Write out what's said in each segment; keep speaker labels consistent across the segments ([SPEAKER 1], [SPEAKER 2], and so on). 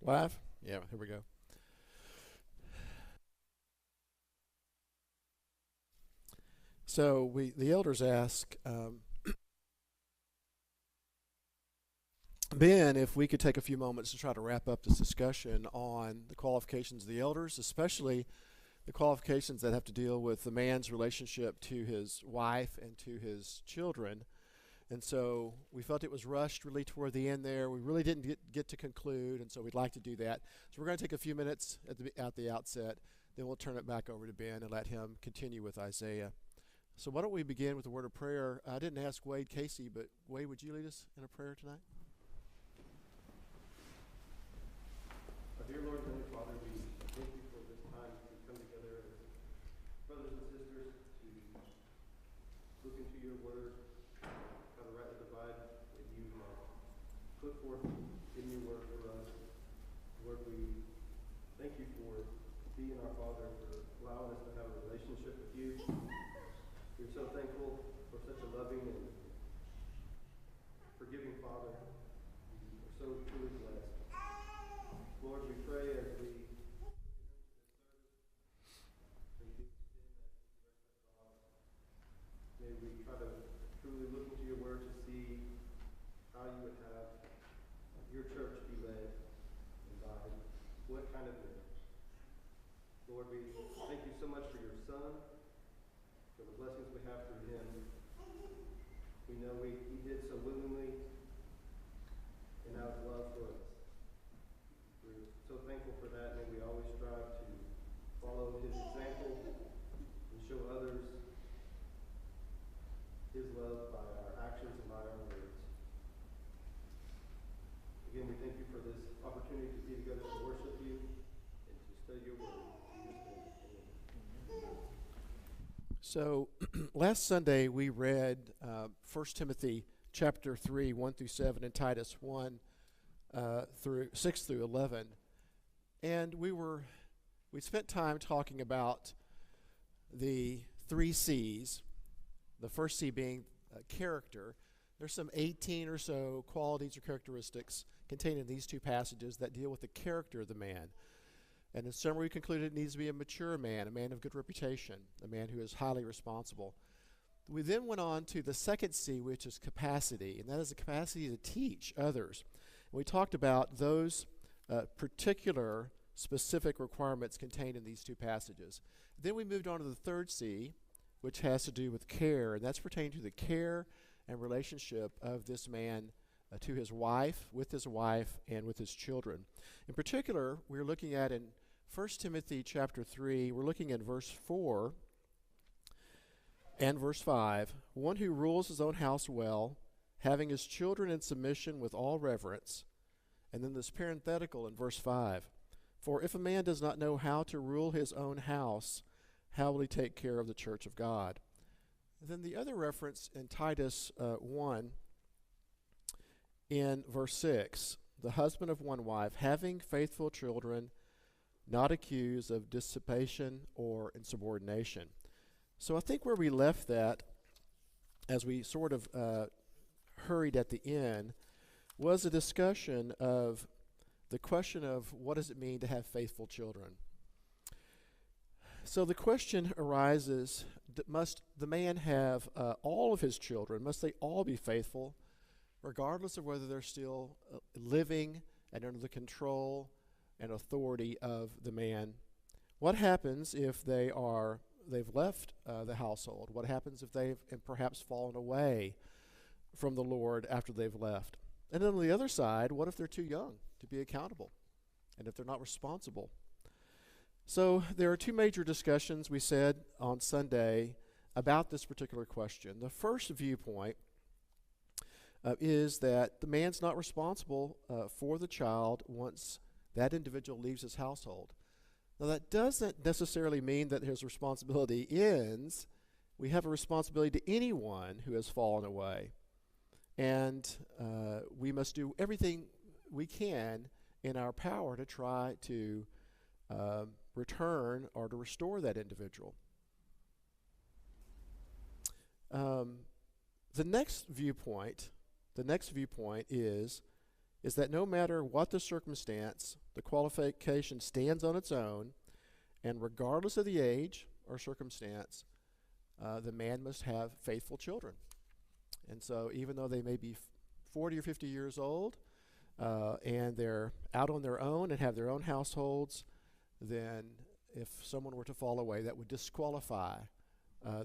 [SPEAKER 1] Live? Yeah, here we go. So the elders ask Ben if we could take a few moments to try to wrap up this discussion on the qualifications of the elders, especially the qualifications that have to deal with the man's relationship to his wife and to his children. And so we felt it was rushed really toward the end there. We really didn't get to conclude, and so we'd like to do that. So we're going to take a few minutes at the outset, then we'll turn it back over to Ben and let him continue with Isaiah. So why don't we begin with a word of prayer? I didn't ask Wade Casey, but Wade, would you lead us in a prayer tonight?
[SPEAKER 2] Our dear Lord, Heavenly Father, we thank you for this time to come together as brothers and sisters to look into your word, how to rightly divide what you put forth in your word for us. Lord, we thank you for being our Father, for allowing us to have a relationship with you. We're so thankful for such a loving and forgiving Father. We're so truly blessed. Lord, we pray as we may we try to truly look into your word to see how you would have your church be led and by what kind of marriage. Lord, we thank you so much for your Son, for the blessings we have through him. We know he did so willingly and out of love for us. We're so thankful for that. May we always strive to follow his example and show others his love by our actions and by our words. Again, we thank you for this opportunity to be together to worship you and to study your word.
[SPEAKER 1] So last Sunday we read 1 Timothy chapter 3, 1 through 7, and Titus 1 through 6 through 11. And we spent time talking about the three C's, the first C being character. There's some 18 or so qualities or characteristics contained in these two passages that deal with the character of the man. And in summary, we concluded it needs to be a mature man, a man of good reputation, a man who is highly responsible. We then went on to the second C, which is capacity, and that is the capacity to teach others. And we talked about those particular specific requirements contained in these two passages. Then we moved on to the third C, which has to do with care, and that's pertaining to the care and relationship of this man to his wife, with his wife, and with his children. In particular, we're looking at in 1 Timothy chapter 3, we're looking at verse 4 and verse 5, one who rules his own house well, having his children in submission with all reverence. And then this parenthetical in verse 5, for if a man does not know how to rule his own house, how will he take care of the church of God? And then the other reference in Titus 1 in verse 6, the husband of one wife, having faithful children, not accused of dissipation or insubordination. So I think where we left that, as we sort of hurried at the end, was a discussion of the question of what does it mean to have faithful children. So the question arises, must the man have all of his children, must they all be faithful, regardless of whether they're still living and under the control and authority of the man? What happens if they've left the household? What happens if they've perhaps fallen away from the Lord after they've left? And then on the other side, what if they're too young to be accountable, and if they're not responsible? So there are two major discussions, we said on Sunday, about this particular question. The first viewpoint is that the man's not responsible for the child once that individual leaves his household. Now that doesn't necessarily mean that his responsibility ends. We have a responsibility to anyone who has fallen away. And we must do everything we can in our power to try to return or to restore that individual. The next viewpoint is is that no matter what the circumstance, the qualification stands on its own, and regardless of the age or circumstance, the man must have faithful children. And so even though they may be 40 or 50 years old, and they're out on their own and have their own households, then if someone were to fall away, that would disqualify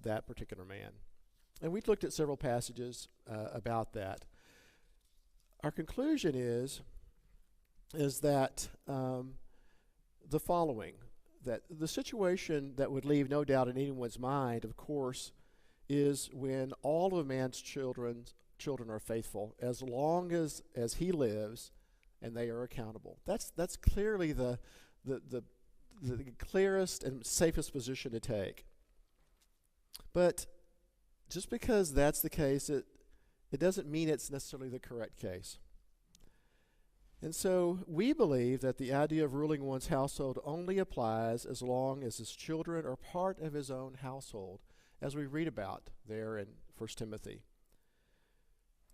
[SPEAKER 1] that particular man. And we've looked at several passages about that. Our conclusion is that the following, that the situation that would leave no doubt in anyone's mind, of course, is when all of a man's children are faithful, as long as he lives and they are accountable. That's clearly the clearest and safest position to take. But just because that's the case, it doesn't mean it's necessarily the correct case. And so we believe that the idea of ruling one's household only applies as long as his children are part of his own household, as we read about there in 1 Timothy.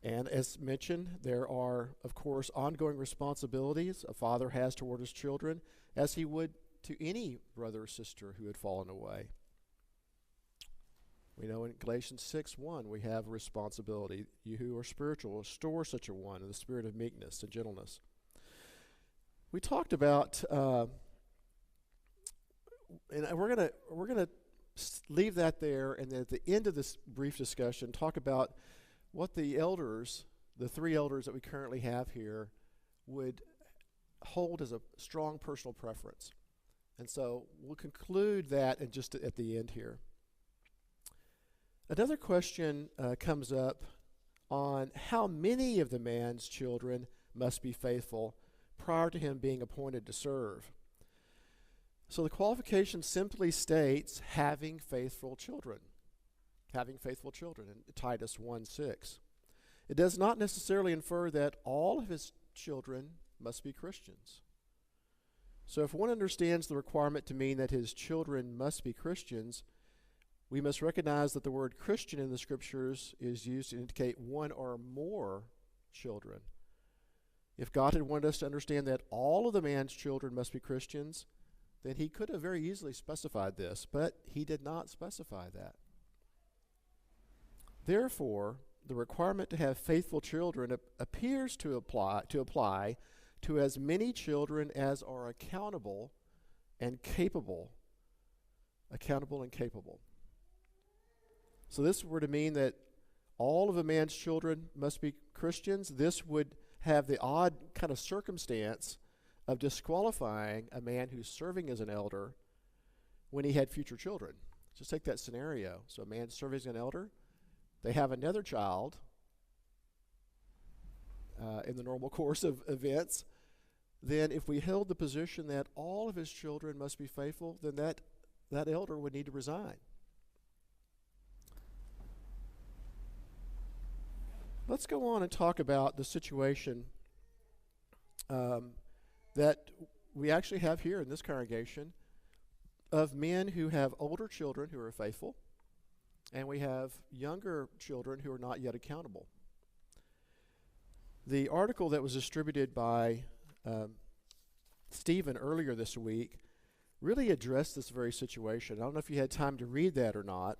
[SPEAKER 1] And as mentioned, there are, of course, ongoing responsibilities a father has toward his children, as he would to any brother or sister who had fallen away. We know in Galatians 6:1 we have a responsibility. You who are spiritual, restore such a one in the spirit of meekness and gentleness. We talked about, and we're gonna leave that there, and then at the end of this brief discussion, talk about what the elders, the three elders that we currently have here, would hold as a strong personal preference. And so we'll conclude that and just at the end here. Another question comes up on how many of the man's children must be faithful prior to him being appointed to serve. So the qualification simply states having faithful children. Having faithful children in Titus 1:6. It does not necessarily infer that all of his children must be Christians. So if one understands the requirement to mean that his children must be Christians, we must recognize that the word Christian in the Scriptures is used to indicate one or more children. If God had wanted us to understand that all of the man's children must be Christians, then he could have very easily specified this, but he did not specify that. Therefore, the requirement to have faithful children appears to apply to as many children as are accountable and capable. Accountable and capable. So this were to mean that all of a man's children must be Christians. This would have the odd kind of circumstance of disqualifying a man who's serving as an elder when he had future children. Just take that scenario. So a man serving as an elder, they have another child in the normal course of events. Then if we held the position that all of his children must be faithful, then that elder would need to resign. Let's go on and talk about the situation that we actually have here in this congregation of men who have older children who are faithful, and we have younger children who are not yet accountable. The article that was distributed by Stephen earlier this week really addressed this very situation. I don't know if you had time to read that or not,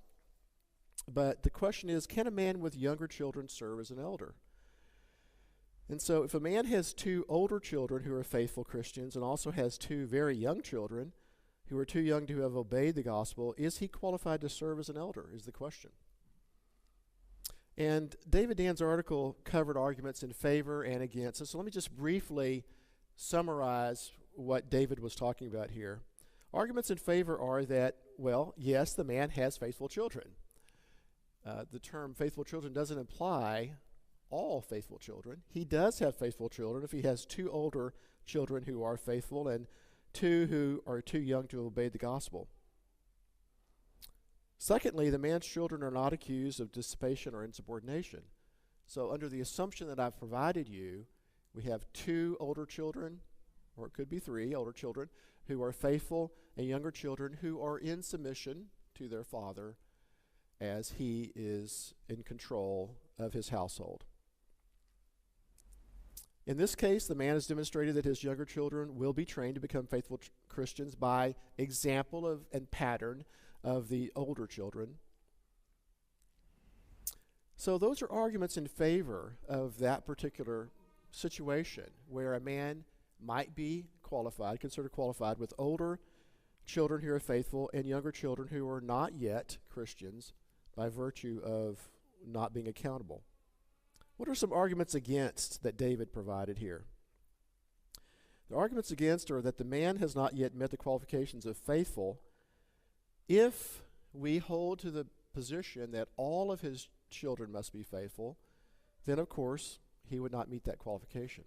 [SPEAKER 1] but the question is, can a man with younger children serve as an elder? And so if a man has two older children who are faithful Christians and also has two very young children who are too young to have obeyed the gospel, is he qualified to serve as an elder, is the question. And David Dan's article covered arguments in favor and against. And so let me just briefly summarize what David was talking about here. Arguments in favor are that, well, yes, the man has faithful children. The term faithful children doesn't imply all faithful children. He does have faithful children if he has two older children who are faithful and two who are too young to obey the gospel. Secondly, the man's children are not accused of dissipation or insubordination. So under the assumption that I've provided you, we have two older children, or it could be three older children, who are faithful, and younger children who are in submission to their father as he is in control of his household. In this case, the man has demonstrated that his younger children will be trained to become faithful Christians by example of and pattern of the older children. So those are arguments in favor of that particular situation where a man might be qualified, considered qualified, with older children who are faithful and younger children who are not yet Christians by virtue of not being accountable. What are some arguments against that David provided here? The arguments against are that the man has not yet met the qualifications of faithful if we hold to the position that all of his children must be faithful, then of course he would not meet that qualification.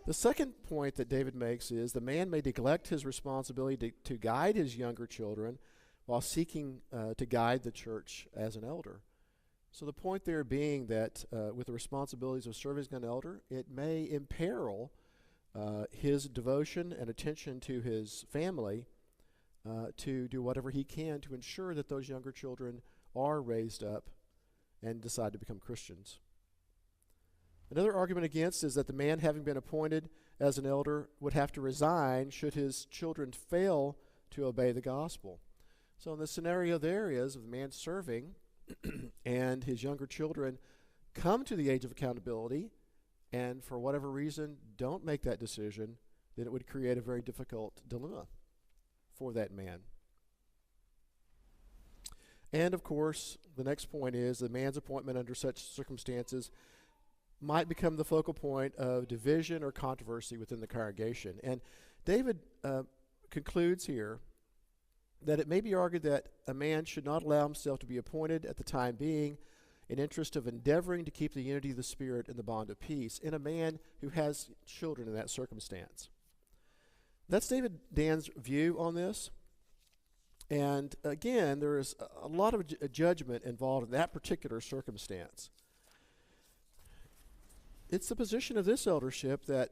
[SPEAKER 1] The second point that David makes is the man may neglect his responsibility to guide his younger children while seeking to guide the church as an elder. So the point there being that with the responsibilities of serving as an elder, it may imperil his devotion and attention to his family to do whatever he can to ensure that those younger children are raised up and decide to become Christians. Another argument against is that the man, having been appointed as an elder, would have to resign should his children fail to obey the gospel. So in the scenario there is of the man serving and his younger children come to the age of accountability and for whatever reason don't make that decision, then it would create a very difficult dilemma for that man. And of course, the next point is the man's appointment under such circumstances might become the focal point of division or controversy within the congregation. And David concludes here that it may be argued that a man should not allow himself to be appointed at the time being in interest of endeavoring to keep the unity of the Spirit and the bond of peace in a man who has children in that circumstance. That's David Dan's view on this. And again, there is a lot of judgment involved in that particular circumstance. It's the position of this eldership that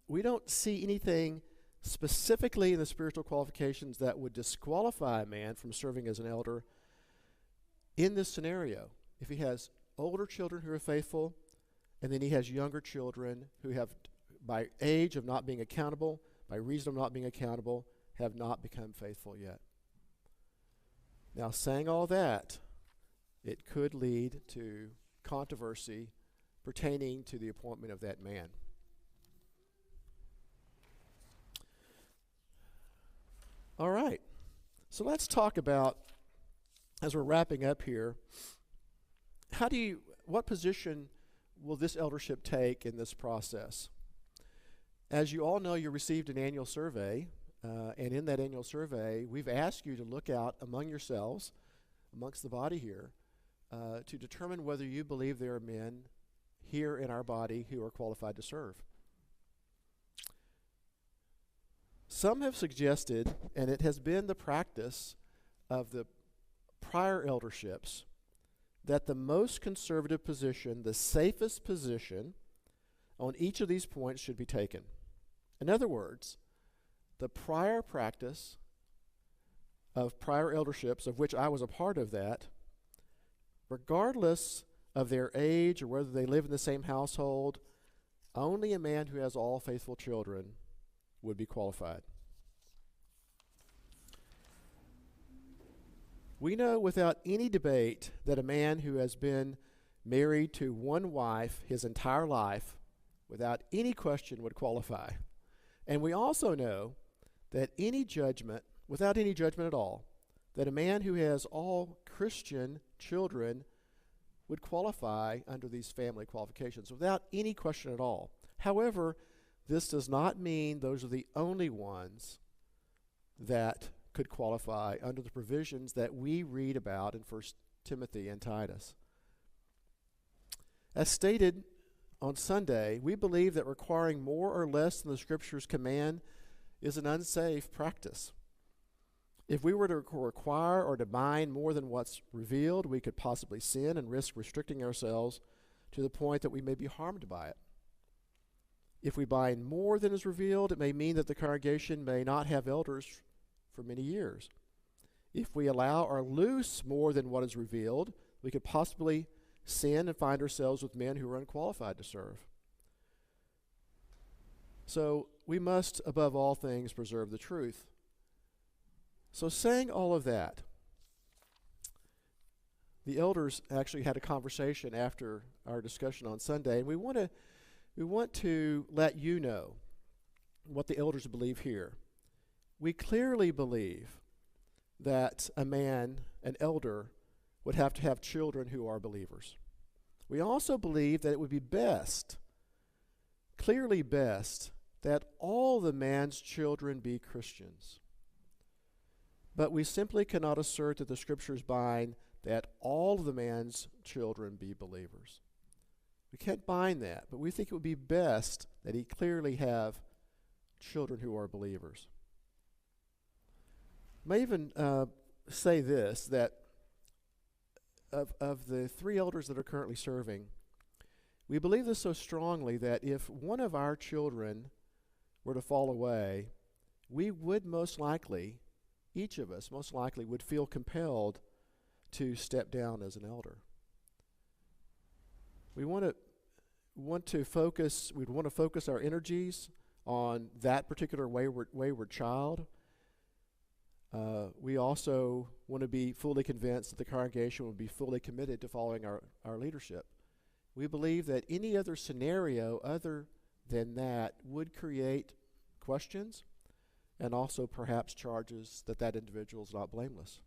[SPEAKER 1] we don't see anything specifically in the spiritual qualifications that would disqualify a man from serving as an elder in this scenario. If he has older children who are faithful, and then he has younger children who have, by age of not being accountable, by reason of not being accountable, have not become faithful yet. Now, saying all that, it could lead to controversy pertaining to the appointment of that man. All right, so let's talk about, as we're wrapping up here, what position will this eldership take in this process? As you all know, you received an annual survey, and in that annual survey, we've asked you to look out among yourselves, amongst the body here, to determine whether you believe there are men here in our body who are qualified to serve. Some have suggested, and it has been the practice of the prior elderships, that the most conservative position, the safest position on each of these points should be taken. In other words, the prior practice of prior elderships, of which I was a part of that, regardless of their age or whether they live in the same household, only a man who has all faithful children would be qualified. We know without any debate that a man who has been married to one wife his entire life, without any question, would qualify. And we also know that any judgment, without any judgment at all, that a man who has all Christian children would qualify under these family qualifications without any question at all. However, this does not mean those are the only ones that could qualify under the provisions that we read about in 1 Timothy and Titus. As stated on Sunday, we believe that requiring more or less than the Scriptures command is an unsafe practice. If we were to require or demand more than what's revealed, we could possibly sin and risk restricting ourselves to the point that we may be harmed by it. If we bind more than is revealed, it may mean that the congregation may not have elders for many years. If we allow or loose more than what is revealed, we could possibly sin and find ourselves with men who are unqualified to serve. So we must, above all things, preserve the truth. So saying all of that, the elders actually had a conversation after our discussion on Sunday, and we want to let you know what the elders believe here. We clearly believe that a man, an elder, would have to have children who are believers. We also believe that it would be best, clearly best, that all the man's children be Christians. But we simply cannot assert that the Scriptures bind that all of the man's children be believers. We can't bind that, but we think it would be best that he clearly have children who are believers. I may even say this, that of the 3 elders that are currently serving, we believe this so strongly that if one of our children were to fall away, we would most likely, each of us most likely, would feel compelled to step down as an elder. We'd want to focus our energies on that particular wayward child. We also want to be fully convinced that the congregation will be fully committed to following our leadership. We believe that any other scenario other than that would create questions and also perhaps charges that individual is not blameless.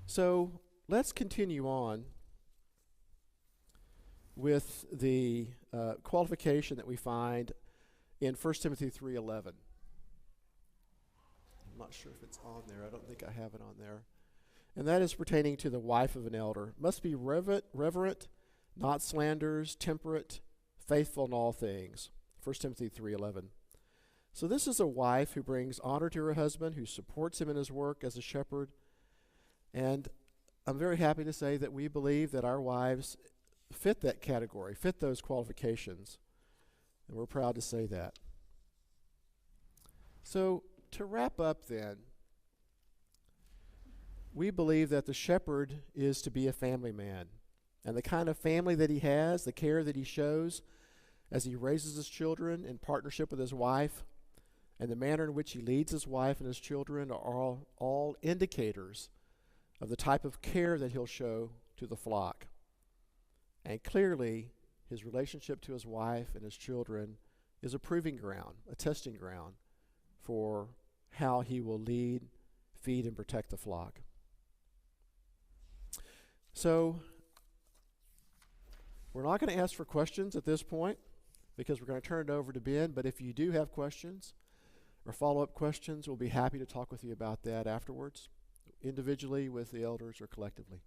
[SPEAKER 1] So let's continue on with the qualification that we find in 1 Timothy 3:11. I'm not sure if it's on there. I don't think I have it on there. And that is pertaining to the wife of an elder. Must be reverent, not slanderers, temperate, faithful in all things. 1 Timothy 3:11. So this is a wife who brings honor to her husband, who supports him in his work as a shepherd. And I'm very happy to say that we believe that our wives fit that category, fit those qualifications. And we're proud to say that. So to wrap up then, we believe that the shepherd is to be a family man. And the kind of family that he has, the care that he shows as he raises his children in partnership with his wife, and the manner in which he leads his wife and his children are all indicators of the type of care that he'll show to the flock. And clearly, his relationship to his wife and his children is a proving ground, a testing ground for how he will lead, feed, and protect the flock. So, we're not going to ask for questions at this point because we're going to turn it over to Ben, but if you do have questions or follow-up questions, we'll be happy to talk with you about that afterwards, individually with the elders or collectively.